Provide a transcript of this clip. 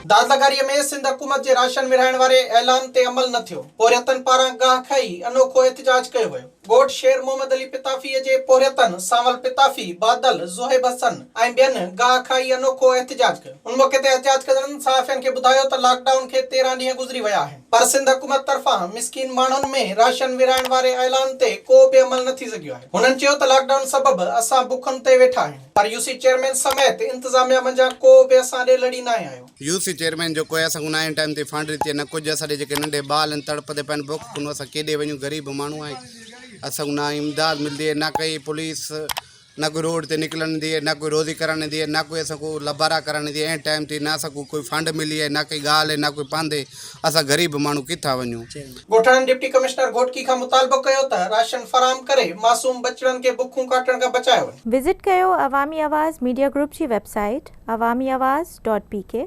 दादलागारीअ में सिंध हुकूमत जे राशन विरहाइण वारे ऐलान ते अमल न थियो। पोरियतन पारां गाह खाई अनोखो एहतजाज कयो वियो। ॻोठ शेर मोहम्मद अली पिताफ़ीअ जे पोरियतन सावल पिताफ़ी, बादल, ज़ोहेब हसन ऐं ॿियनि गाह खाई अनोखो एहतजाज कयो। उन मौके ते एहतजाज कंदड़नि सहाफ़ियनि खे ॿुधायो त लॉकडाउन खे 13 ॾींहं गुज़री विया आहिनि, पर सिंध हुकूमत तरफ़ां मिसकीन माण्हुनि में राशन विरहाइण वारे ऐलान ते को बि अमल न थी सघियो आहे। हुननि चयो त लॉकडाउन सबबि असां बुखनि ते वेठा आहियूं, पर यूसी चेयरमैन समेत इंतज़ामिया मंझां को बि असां ॾे लड़ी न आयो। यूसी चेयरमैन जो कोई असां उन टाइम ते फंड ॾिती न कुझु। असांजे जेके नंढे ॿार आहिनि तड़पते पिया आहिनि, बुख कुनो, असां केॾे वञूं, ग़रीब माण्हू आहियूं। असां ना इमदाद मिलंदी है, ना कोई पुलिस, ना कोई रोड ते निकलण दी है, ना कोई रोज़ी करण दी है, ना कोई असां को लबारा करण दी है। टाइम ते ना असां कोई फंड मिली है, ना कोई ॻाल्हि है, ना कोई पांदे। असां ग़रीब माण्हू किथां वञूं। ॻोठाणनि डिप्टी कमिश्नर घोटकी खां मुतालबो कयो त राशन फराहम करे मासूम बचड़नि खे बुखूं काटण खां बचायो वञे। विज़िट कयो अवामी आवाज़ मीडिया ग्रुप जी वेबसाइट awamiawaz.pk।